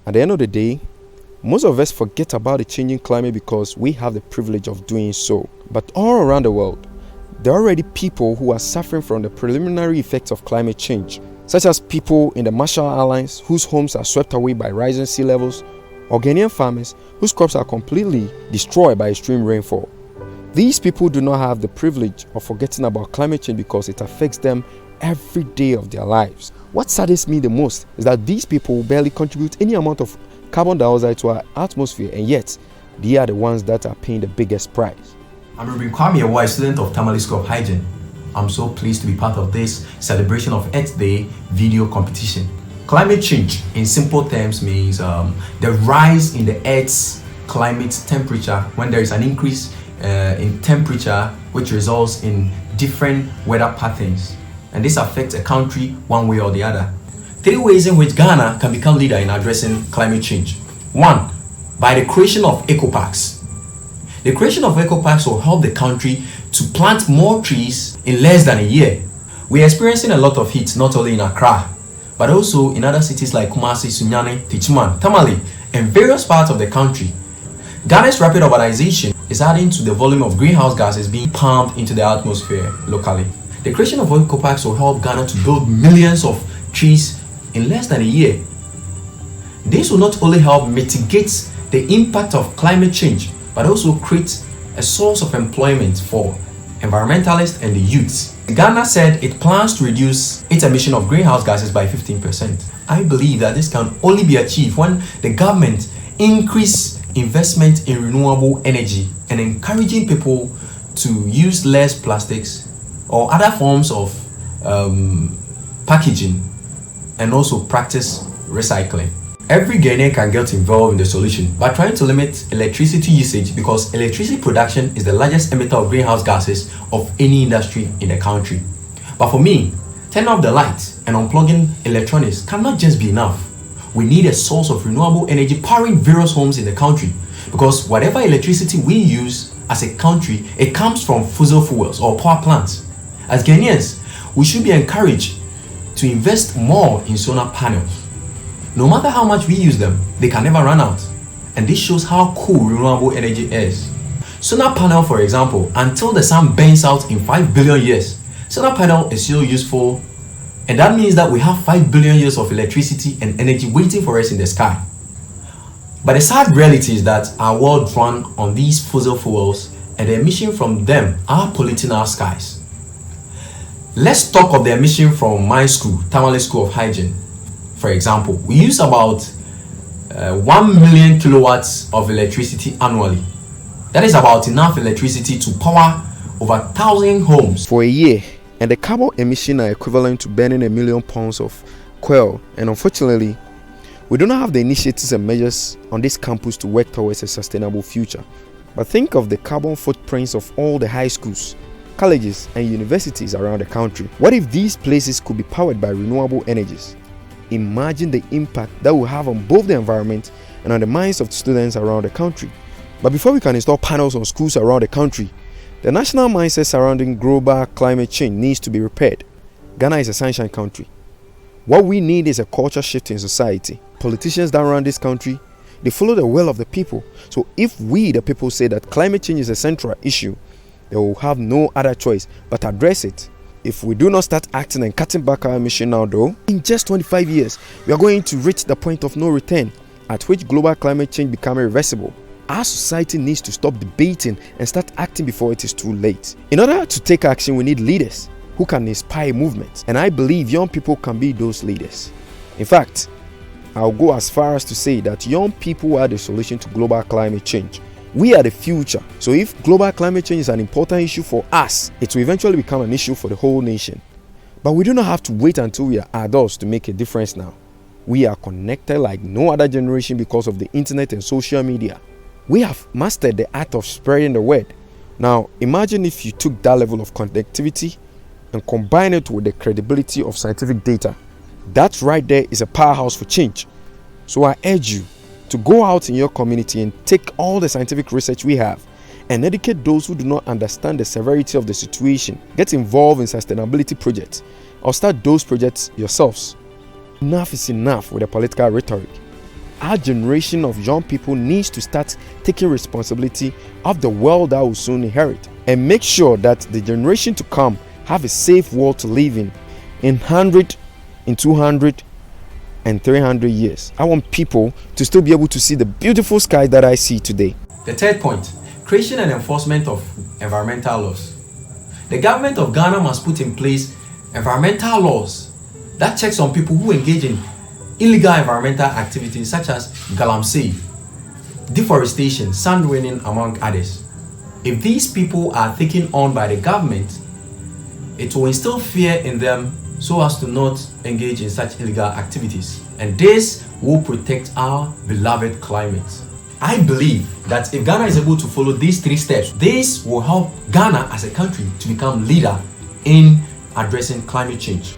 At the end of the day, most of us forget about the changing climate because we have the privilege of doing so. But all around the world, there are already people who are suffering from the preliminary effects of climate change, such as people in the Marshall Islands whose homes are swept away by rising sea levels, or Ghanaian farmers whose crops are completely destroyed by extreme rainfall. These people do not have the privilege of forgetting about climate change because it affects them every day of their lives. What saddens me the most is that these people barely contribute any amount of carbon dioxide to our atmosphere, and yet they are the ones that are paying the biggest price. I'm Reuben Yeboah, a student of Tamale School of Hygiene. I'm so pleased to be part of this celebration of Earth Day video competition. Climate change, in simple terms, means the rise in the Earth's climate temperature when there is an increase in temperature which results in different weather patterns. And this affects a country one way or the other. 3 ways in which Ghana can become leader in addressing climate change. 1. By the creation of eco-parks. The creation of eco-parks will help the country to plant more trees in less than a year. We are experiencing a lot of heat not only in Accra, but also in other cities like Kumasi, Sunyani, Techiman, Tamale, and various parts of the country. Ghana's rapid urbanization is adding to the volume of greenhouse gases being pumped into the atmosphere locally. The creation of eco-parks will help Ghana to build millions of trees in less than a year. This will not only help mitigate the impact of climate change, but also create a source of employment for environmentalists and the youths. Ghana said it plans to reduce its emission of greenhouse gases by 15%. I believe that this can only be achieved when the government increase investment in renewable energy and encouraging people to use less plastics or other forms of packaging, and also practice recycling. Every Ghanaian can get involved in the solution by trying to limit electricity usage, because electricity production is the largest emitter of greenhouse gases of any industry in the country. But for me, turning off the lights and unplugging electronics cannot just be enough. We need a source of renewable energy powering various homes in the country, because whatever electricity we use as a country, it comes from fossil fuels or power plants. As Ghanaians, we should be encouraged to invest more in solar panels. No matter how much we use them, they can never run out. And this shows how cool renewable energy is. Solar panel, for example, until the sun burns out in 5 billion years, solar panel is still useful, and that means that we have 5 billion years of electricity and energy waiting for us in the sky. But the sad reality is that our world runs on these fossil fuels, and the emission from them are polluting our skies. Let's talk of the emission from my school, Tamale School of Hygiene. For example, we use about 1 million kilowatts of electricity annually. That is about enough electricity to power over 1,000 homes for a year, and the carbon emissions are equivalent to burning 1 million pounds of coal. And unfortunately, we do not have the initiatives and measures on this campus to work towards a sustainable future. But think of the carbon footprints of all the high schools, colleges, and universities around the country. What if these places could be powered by renewable energies? Imagine the impact that will have on both the environment and on the minds of students around the country. But before we can install panels on schools around the country, the national mindset surrounding global climate change needs to be repaired. Ghana is a sunshine country. What we need is a culture shift in society. Politicians that run this country, they follow the will of the people. So if we, the people, say that climate change is a central issue, they will have no other choice but to address it. If we do not start acting and cutting back our emission now, though, in just 25 years, we are going to reach the point of no return, at which global climate change becomes irreversible. Our society needs to stop debating and start acting before it is too late. In order to take action, we need leaders who can inspire movements, and I believe young people can be those leaders. In fact, I'll go as far as to say that young people are the solution to global climate change. We are the future. So if global climate change is an important issue for us, it will eventually become an issue for the whole nation. But we do not have to wait until we are adults to make a difference now. We are connected like no other generation because of the internet and social media. We have mastered the art of spreading the word. Now, imagine if you took that level of connectivity and combine it with the credibility of scientific data. That right there is a powerhouse for change. So I urge you to go out in your community and take all the scientific research we have and educate those who do not understand the severity of the situation. Get involved in sustainability projects or start those projects yourselves. Enough is enough with the political rhetoric. our generation of young people needs to start taking responsibility of the world that will soon inherit, and make sure that the generation to come have a safe world to live in 100, in 200, and 300 years. I want people to still be able to see the beautiful sky that I see today. The third point, creation and enforcement of environmental laws. The government of Ghana must put in place environmental laws that checks on people who engage in illegal environmental activities such as galamsey, deforestation, sand running, among others. If these people are taken on by the government, it will instill fear in them so as to not engage in such illegal activities. And this will protect our beloved climate. I believe that if Ghana is able to follow these 3 steps, this will help Ghana as a country to become leader in addressing climate change.